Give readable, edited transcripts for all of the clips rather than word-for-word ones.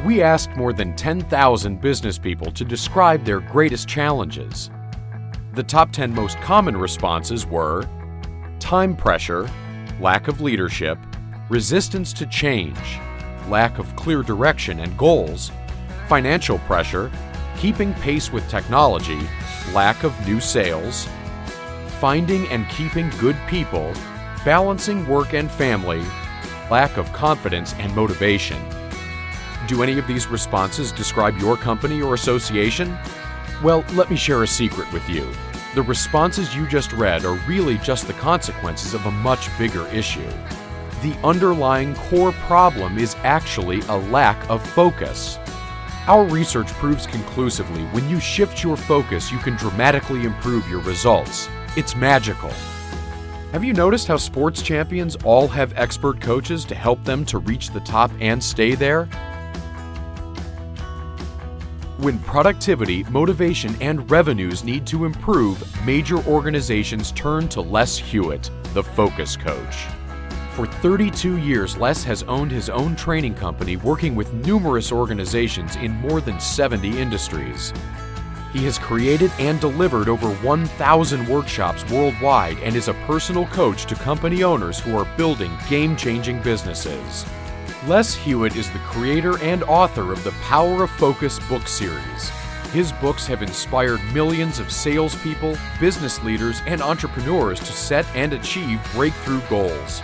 We asked more than 10,000 business people to describe their greatest challenges. The top 10 most common responses were time pressure, lack of leadership, resistance to change, lack of clear direction and goals, financial pressure, keeping pace with technology, lack of new sales, finding and keeping good people, balancing work and family, lack of confidence and motivation. Do any of these responses describe your company or association? Well, let me share a secret with you. The responses you just read are really just the consequences of a much bigger issue. The underlying core problem is actually a lack of focus. Our research proves conclusively when you shift your focus, you can dramatically improve your results. It's magical. Have you noticed how sports champions all have expert coaches to help them to reach the top and stay there? When productivity, motivation, and revenues need to improve, major organizations turn to Les Hewitt, the Focus Coach. For 32 years, Les has owned his own training company, working with numerous organizations in more than 70 industries. He has created and delivered over 1,000 workshops worldwide and is a personal coach to company owners who are building game-changing businesses. Les Hewitt is the creator and author of the Power of Focus book series. His books have inspired millions of salespeople, business leaders, and entrepreneurs to set and achieve breakthrough goals.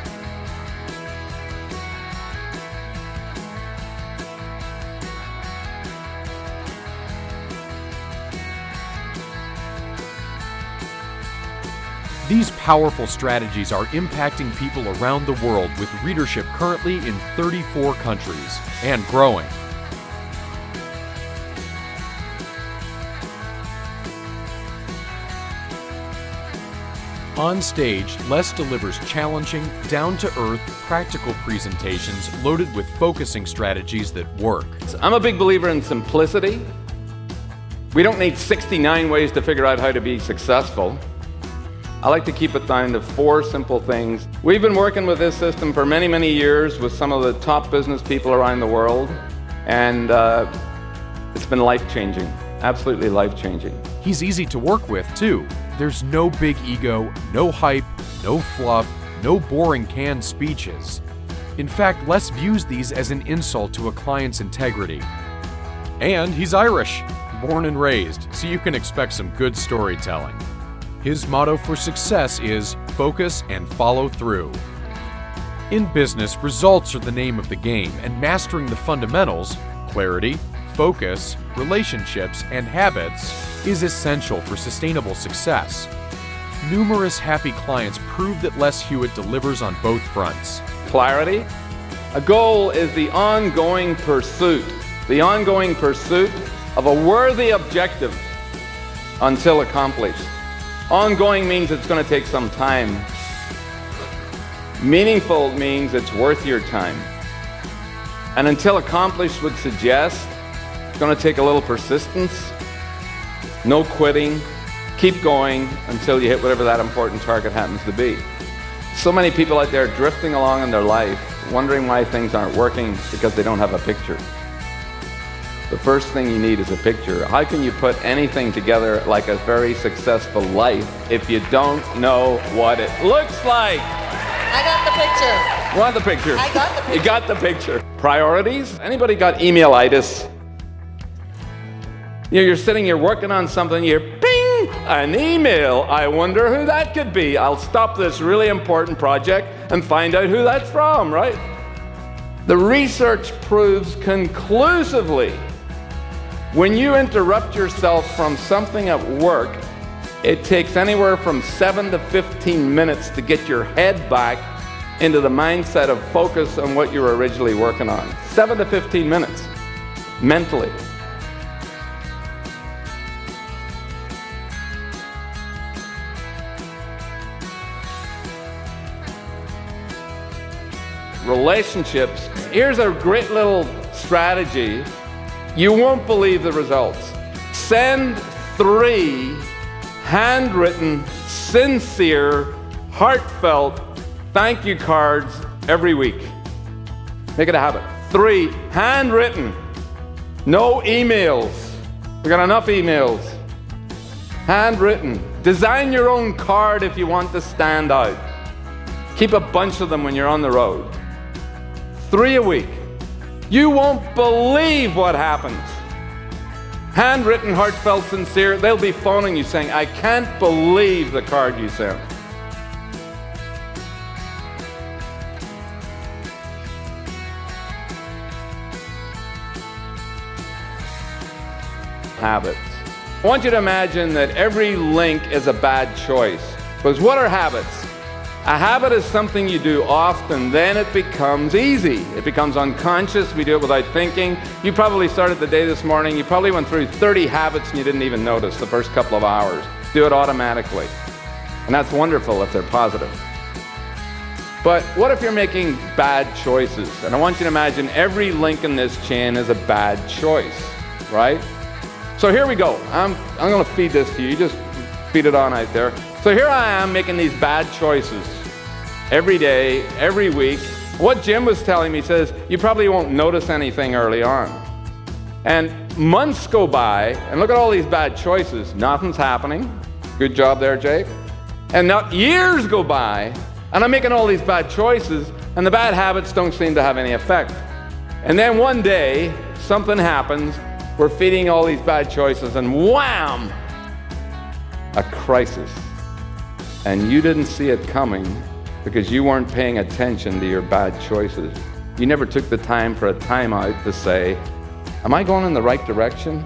These powerful strategies are impacting people around the world with readership currently in 34 countries and growing. On stage, Les delivers challenging, down-to-earth, practical presentations loaded with focusing strategies that work. I'm a big believer in simplicity. We don't need 69 ways to figure out how to be successful. I like to keep it down to 4 simple things. We've been working with this system for many, many years with some of the top business people around the world, and it's been life-changing, absolutely life-changing. He's easy to work with, too. There's no big ego, no hype, no fluff, no boring canned speeches. In fact, Les views these as an insult to a client's integrity. And he's Irish, born and raised, so you can expect some good storytelling. His motto for success is focus and follow through. In business, results are the name of the game, and mastering the fundamentals, clarity, focus, relationships, and habits, is essential for sustainable success. Numerous happy clients prove that Les Hewitt delivers on both fronts. Clarity. A goal is the ongoing pursuit of a worthy objective until accomplished. Ongoing means it's going to take some time. Meaningful means it's worth your time. And until accomplished would suggest it's going to take a little persistence, no quitting, keep going until you hit whatever that important target happens to be. So many people out there drifting along in their life, wondering why things aren't working because they don't have a picture. The first thing you need is a picture. How can you put anything together like a very successful life if you don't know what it looks like? I got the picture. Want the picture? I got the picture. You got the picture. Priorities? Anybody got emailitis? You're sitting, you're working on something, you're ping, an email. I wonder who that could be. I'll stop this really important project and find out who that's from, right? The research proves conclusively when you interrupt yourself from something at work, it takes anywhere from 7 to 15 minutes to get your head back into the mindset of focus on what you were originally working on. 7 to 15 minutes, mentally. Relationships. Here's a great little strategy. You won't believe the results. Send 3 handwritten, sincere, heartfelt thank you cards every week. Make it a habit. 3 handwritten No emails. We got enough emails. Handwritten. Design your own card if you want to stand out. Keep a bunch of them when you're on the road. 3 a week. You won't believe what happens. Handwritten, heartfelt, sincere. They'll be phoning you saying, I can't believe the card you sent. Habits. I want you to imagine that every link is a bad choice. Because what are habits? A habit is something you do often, then it becomes easy. It becomes unconscious. We do it without thinking. You probably started the day this morning. You probably went through 30 habits and you didn't even notice the first couple of hours. Do it automatically. And that's wonderful if they're positive. But what if you're making bad choices? And I want you to imagine every link in this chain is a bad choice, right? So here we go. I'm going to feed this to you. You just feed it on out there. So here I am making these bad choices every day, every week. What Jim was telling me says, you probably won't notice anything early on. And months go by, and look at all these bad choices. Nothing's happening. Good job there, Jake. And now years go by, and I'm making all these bad choices, and the bad habits don't seem to have any effect. And then one day, something happens. We're feeding all these bad choices, and wham! A crisis. And you didn't see it coming because you weren't paying attention to your bad choices. You never took the time for a timeout to say, am I going in the right direction?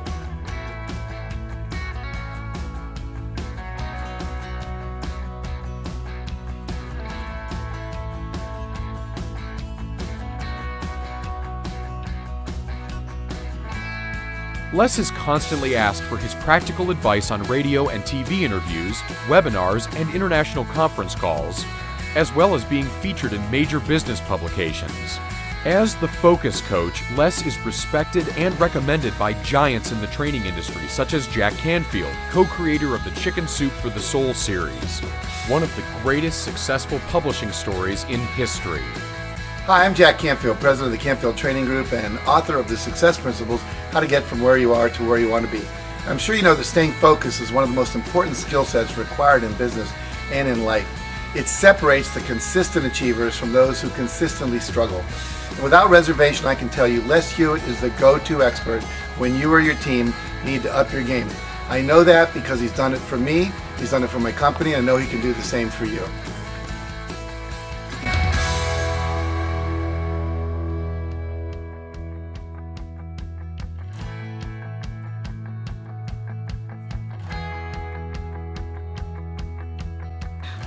Les is constantly asked for his practical advice on radio and TV interviews, webinars, and international conference calls, as well as being featured in major business publications. As the Focus Coach, Les is respected and recommended by giants in the training industry, such as Jack Canfield, co-creator of the Chicken Soup for the Soul series, one of the greatest successful publishing stories in history. Hi, I'm Jack Canfield, president of the Canfield Training Group and author of the Success Principles, How to Get From Where You Are to Where You Want to Be. I'm sure you know that staying focused is one of the most important skill sets required in business and in life. It separates the consistent achievers from those who consistently struggle. And without reservation, I can tell you, Les Hewitt is the go-to expert when you or your team need to up your game. I know that because he's done it for me, he's done it for my company, and I know he can do the same for you.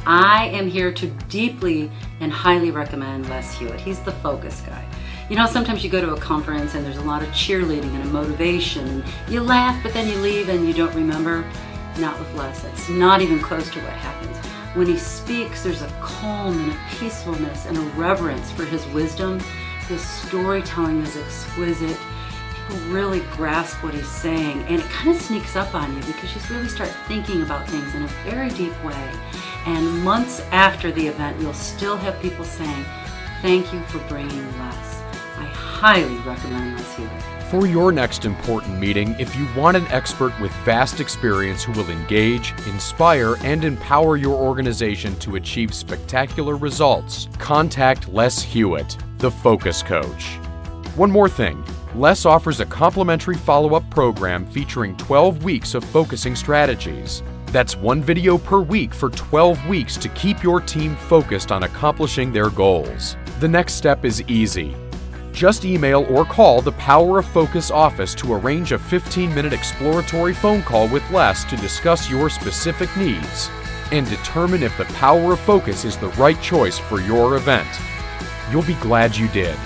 I am here to deeply and highly recommend Les Hewitt. He's the focus guy. You know, sometimes you go to a conference and there's a lot of cheerleading and a motivation, and you laugh, but then you leave and you don't remember. Not with Les. It's not even close to what happens. When he speaks, there's a calm and a peacefulness and a reverence for his wisdom. His storytelling is exquisite. People really grasp what he's saying, and it kind of sneaks up on you because you really start thinking about things in a very deep way. And months after the event, you'll still have people saying, thank you for bringing Les. I highly recommend Les Hewitt. For your next important meeting, if you want an expert with vast experience who will engage, inspire, and empower your organization to achieve spectacular results, contact Les Hewitt, the Focus Coach. One more thing. Les offers a complimentary follow-up program featuring 12 weeks of focusing strategies. That's one video per week for 12 weeks to keep your team focused on accomplishing their goals. The next step is easy. Just email or call the Power of Focus office to arrange a 15-minute exploratory phone call with Les to discuss your specific needs and determine if the Power of Focus is the right choice for your event. You'll be glad you did.